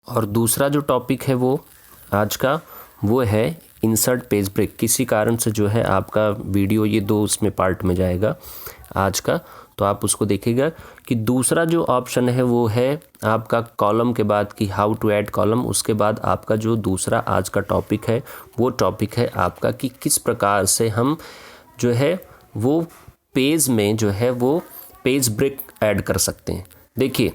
और दूसरा जो टॉपिक है वो आज का वो है इंसर्ट पेज ब्रेक। किसी कारण से जो है आपका वीडियो ये दो उसमें पार्ट में जाएगा आज का, तो आप उसको देखिएगा कि दूसरा जो ऑप्शन है वो है आपका कॉलम के बाद कि हाउ टू ऐड कॉलम। उसके बाद आपका जो दूसरा आज का टॉपिक है वो टॉपिक है आपका कि किस प्रकार से हम जो है वो पेज में जो है वो पेज ब्रेक ऐड कर सकते हैं। देखिए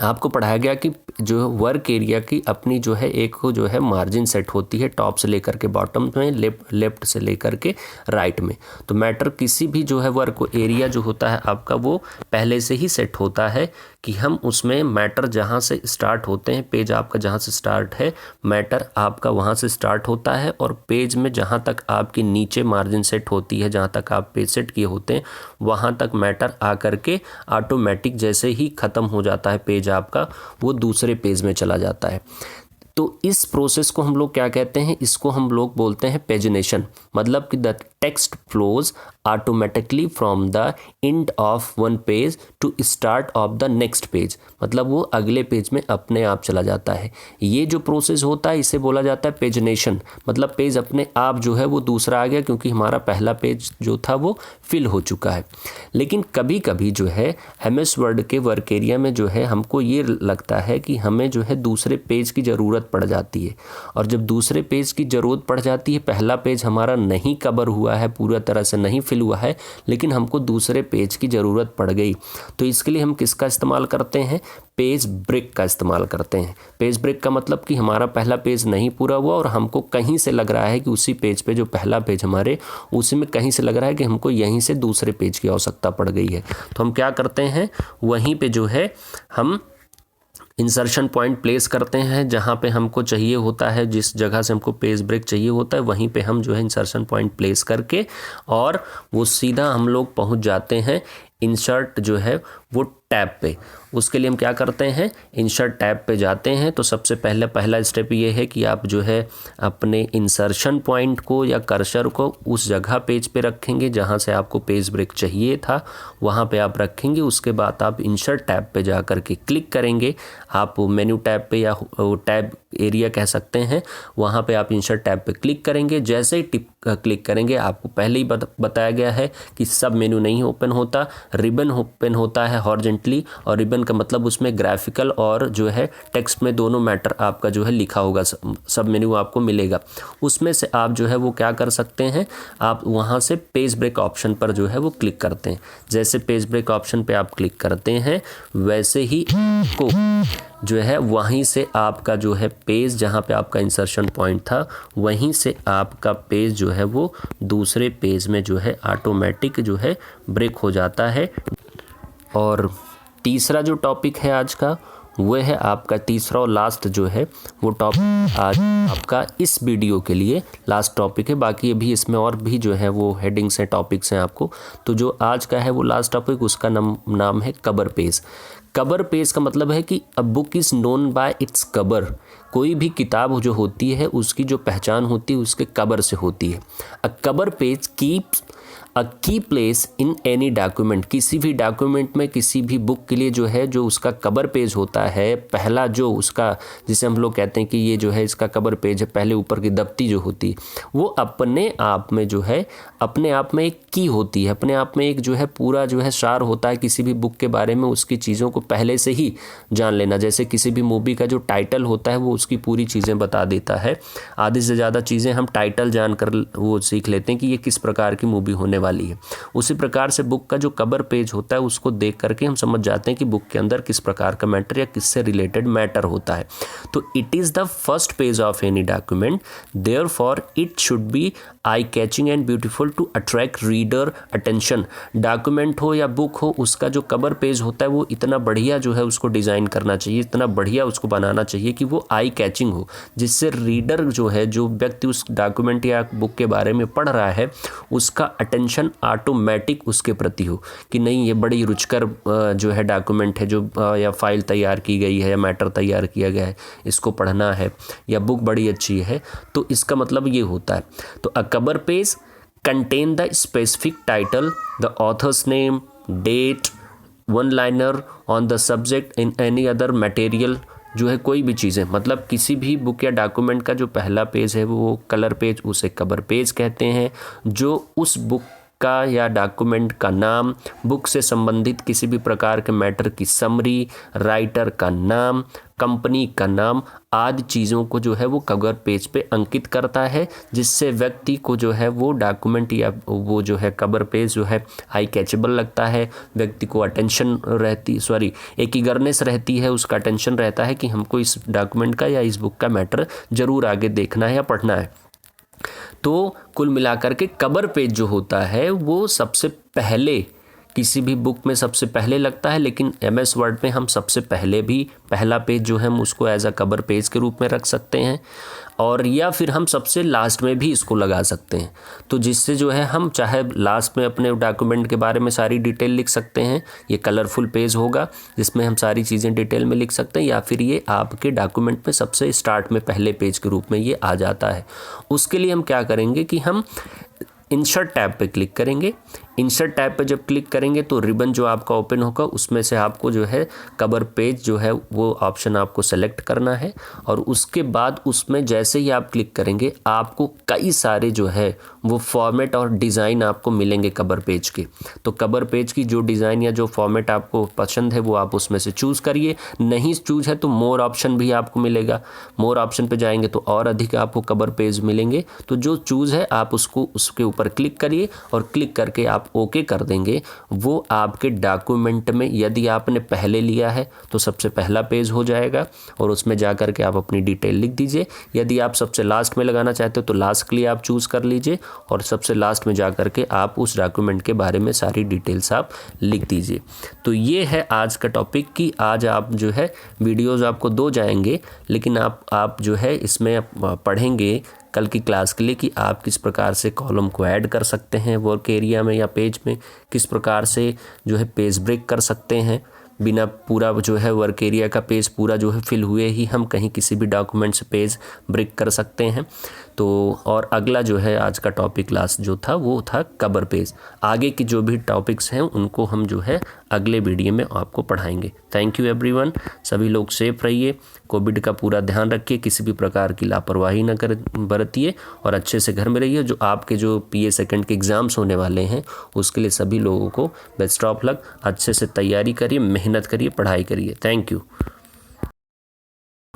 आपको पढ़ाया गया कि जो वर्क एरिया की अपनी जो है एक जो है मार्जिन सेट होती है टॉप से लेकर के बॉटम में, लेफ्ट से लेकर के राइट में। तो मैटर किसी भी जो है वर्क एरिया जो होता है आपका वो पहले से ही सेट होता है कि हम उसमें मैटर जहाँ से स्टार्ट होते हैं, पेज आपका जहाँ से स्टार्ट है मैटर आपका वहाँ से स्टार्ट होता है, और पेज में जहाँ तक आपकी नीचे मार्जिन सेट होती है, जहाँ तक आप पेज सेट किए होते हैं वहाँ तक मैटर आकर के ऑटोमेटिक जैसे ही ख़त्म हो जाता है पेज आपका वो दूसरे पेज में चला जाता है। तो इस प्रोसेस को हम लोग क्या कहते हैं, इसको हम लोग बोलते हैं पेजिनेशन। मतलब कि the text flows automatically from the end of one page to start of the next page. मतलब वो अगले पेज में अपने आप चला जाता है। ये जो प्रोसेस होता है इसे बोला जाता है पेजिनेशन। मतलब पेज अपने आप जो है वो दूसरा आ गया क्योंकि हमारा पहला पेज जो था वो फिल हो चुका है। लेकिन कभी कभी जो है MS वर्ड के वर्क एरिया में जो है हमको ये लगता है कि हमें जो है दूसरे पेज की ज़रूरत पड़ जाती है, और जब दूसरे पेज की ज़रूरत पड़ जाती है, पहला पेज हमारा नहीं कवर हुआ है, पूरा तरह से नहीं फिल हुआ है, लेकिन हमको दूसरे पेज की ज़रूरत पड़ गई, तो इसके लिए हम किसका इस्तेमाल करते हैं, पेज ब्रेक का इस्तेमाल करते हैं। पेज ब्रेक का मतलब कि हमारा पहला पेज नहीं पूरा हुआ और हमको कहीं से लग रहा है कि उसी पेज पे जो पहला पेज हमारे उसी में कहीं से लग रहा है कि हमको यहीं से दूसरे पेज की आवश्यकता पड़ गई है। तो हम क्या करते हैं, वहीं पे जो है हम इंसर्शन पॉइंट प्लेस करते हैं। जहाँ पे हमको चाहिए होता है, जिस जगह से हमको पेज ब्रेक चाहिए होता है वहीं पे हम जो है इंसर्शन पॉइंट प्लेस करके और वो सीधा हम लोग पहुँच जाते हैं इंसर्ट जो है वो टैब पे। उसके लिए हम क्या करते हैं, इंसर्ट टैब पे जाते हैं। तो सबसे पहला स्टेप ये है कि आप जो है अपने इंसर्शन पॉइंट को या कर्सर को उस जगह पेज पे रखेंगे जहाँ से आपको पेज ब्रेक चाहिए था, वहाँ पे आप रखेंगे। उसके बाद आप इंसर्ट टैब पे जा कर के क्लिक करेंगे। आप मेन्यू टैब पे या टैब एरिया कह सकते हैं, वहाँ पे आप इंसर्ट टैब पे क्लिक करेंगे। जैसे ही क्लिक करेंगे आपको पहले ही बताया गया है कि सब मेन्यू नहीं ओपन होता, रिबन ओपन होता है हॉरिजॉन्टली, और रिबन का मतलब उसमें ग्राफिकल और जो है टेक्स्ट में दोनों मैटर आपका जो है लिखा होगा, सब मेन्यू आपको मिलेगा। उसमें से आप जो है वो क्या कर सकते हैं, आप वहाँ से पेज ब्रेक ऑप्शन पर जो है वो क्लिक करते हैं। जैसे पेज ब्रेक ऑप्शन पे आप क्लिक करते हैं वैसे ही को जो है वहीं से आपका जो है पेज जहाँ पे आपका इंसर्शन पॉइंट था वहीं से आपका पेज जो है वो दूसरे पेज में जो है ऑटोमेटिक जो है ब्रेक हो जाता है। और तीसरा जो टॉपिक है आज का वो है आपका तीसरा और लास्ट जो है वो टॉपिक आज आपका इस वीडियो के लिए लास्ट टॉपिक है। बाकी अभी इसमें और भी जो है वो हेडिंग्स हैं, टॉपिक्स हैं आपको। तो जो आज का है वो लास्ट टॉपिक, उसका नाम है कवर पेज। कवर पेज का मतलब है कि a book is known by its cover. कोई भी किताब जो होती है उसकी जो पहचान होती है उसके कवर से होती है। अ कवर पेज कीप्स अ की प्लेस इन एनी डॉक्यूमेंट। किसी भी डॉक्यूमेंट में, किसी भी बुक के लिए जो है जो उसका कवर पेज होता है, पहला जो उसका, जिसे हम लोग कहते हैं कि ये जो है इसका कवर पेज है, पहले ऊपर की दफ्ती जो होती है वो अपने आप में जो है अपने आप में एक की होती है, अपने आप में एक जो है पूरा जो है सार होता है किसी भी बुक के बारे में, उसकी चीज़ों को पहले से ही जान लेना। जैसे किसी भी मूवी का जो टाइटल होता है वो उसकी पूरी चीज़ें बता देता है। आधी से ज़्यादा चीज़ें हम टाइटल जानकर वो सीख लेते हैं कि ये किस प्रकार की मूवी होने वाली है। उसी प्रकार से बुक का जो कवर पेज होता है उसको देख करके हम समझ जाते हैं कि बुक के अंदर किस प्रकार का मैटर या किससे रिलेटेड मैटर होता है। तो it is the first page of any document, therefore it should be eye catching and beautiful to attract reader attention. Document हो या बुक हो, उसका जो कवर पेज होता है वो इतना बढ़िया जो है उसको डिज़ाइन करना चाहिए, इतना बढ़िया उसको बनाना चाहिए कि वो आई कैचिंग हो, जिससे रीडर जो है, जो व्यक्ति उस डॉक्यूमेंट या बुक के बारे में पढ़ रहा है, उसका अटेंशन ऑटोमेटिक उसके प्रति हो कि नहीं ये बड़ी रुचिकर जो है डॉक्यूमेंट है, जो या फाइल तैयार की गई है या मैटर तैयार किया गया है, इसको पढ़ना है, या बुक बड़ी अच्छी है। तो इसका मतलब ये होता है। तो अ cover page contain the specific title, the author's name, date, one liner on the subject in any other material जो है कोई भी चीज़ें, मतलब किसी भी बुक या डॉक्यूमेंट का जो पहला पेज है वो कलर पेज, उसे कवर पेज कहते हैं। जो उस बुक का या डॉक्यूमेंट का नाम, बुक से संबंधित किसी भी प्रकार के मैटर की समरी, राइटर का नाम, कंपनी का नाम आदि चीज़ों को जो है वो कवर पेज पे अंकित करता है, जिससे व्यक्ति को जो है वो डॉक्यूमेंट या वो जो है कवर पेज जो है आई कैचेबल लगता है। व्यक्ति को अटेंशन रहती एकीगरनेस रहती है, उसका अटेंशन रहता है कि हमको इस डॉक्यूमेंट का या इस बुक का मैटर ज़रूर आगे देखना है या पढ़ना है। तो कुल मिलाकर के कवर पेज जो होता है वो सबसे पहले किसी भी बुक में सबसे पहले लगता है, लेकिन MS वर्ड में हम सबसे पहले भी पहला पेज जो है हम उसको एज अ कवर पेज के रूप में रख सकते हैं, और या फिर हम सबसे लास्ट में भी इसको लगा सकते हैं। तो जिससे जो है हम चाहे लास्ट में अपने डॉक्यूमेंट के बारे में सारी डिटेल लिख सकते हैं, ये कलरफुल पेज होगा जिसमें हम सारी चीज़ें डिटेल में लिख सकते हैं, या फिर ये आपके डॉक्यूमेंट में सबसे स्टार्ट में पहले पेज के रूप में ये आ जाता है। उसके लिए हम क्या करेंगे कि हम इंसर्ट टैब पे क्लिक करेंगे। इंसर्ट टैब पे जब क्लिक करेंगे तो रिबन जो आपका ओपन होगा उसमें से आपको जो है कवर पेज जो है वो ऑप्शन आपको सेलेक्ट करना है, और उसके बाद उसमें जैसे ही आप क्लिक करेंगे आपको कई सारे जो है वो फॉर्मेट और डिज़ाइन आपको मिलेंगे कवर पेज के। तो कवर पेज की जो डिज़ाइन या जो फॉर्मेट आपको पसंद है वो आप उसमें से चूज़ करिए। नहीं चूज़ है तो मोर ऑप्शन भी आपको मिलेगा, मोर ऑप्शन पे जाएंगे तो और अधिक आपको कवर पेज मिलेंगे। तो जो चूज़ है आप उसको उसके ऊपर क्लिक करिए, और क्लिक करके आप ओके कर देंगे। वो आपके डॉक्यूमेंट में यदि आपने पहले लिया है तो सबसे पहला पेज हो जाएगा, और उसमें जा कर के आप अपनी डिटेल लिख दीजिए। यदि आप सबसे लास्ट में लगाना चाहते हो तो लास्ट के लिए आप चूज़ कर लीजिए, और सबसे लास्ट में जा कर के आप उस डॉक्यूमेंट के बारे में सारी डिटेल्स आप लिख दीजिए। तो ये है आज का टॉपिक कि आज आप जो है वीडियोज़ आपको 2 जाएंगे, लेकिन आप जो है इसमें पढ़ेंगे कल की क्लास के लिए कि आप किस प्रकार से कॉलम को ऐड कर सकते हैं वर्क एरिया में या पेज में, किस प्रकार से जो है पेज ब्रेक कर सकते हैं बिना पूरा जो है वर्क एरिया का पेज पूरा जो है फिल हुए ही हम कहीं किसी भी डॉक्यूमेंट से पेज ब्रेक कर सकते हैं। तो और अगला जो है आज का टॉपिक क्लास जो था वो था कवर पेज। आगे की जो भी टॉपिक्स हैं उनको हम जो है अगले वीडियो में आपको पढ़ाएंगे। Thank you everyone. सभी लोग सेफ रहिए, कोविड का पूरा ध्यान रखिए, किसी भी प्रकार की लापरवाही न बरतिए, और अच्छे से घर में रहिए। जो आपके जो PA सेकंड के एग्ज़ाम्स होने वाले हैं उसके लिए सभी लोगों को बेस्ट ऑफ लक। अच्छे से तैयारी करिए, मेहनत करिए, पढ़ाई करिए। Thank you.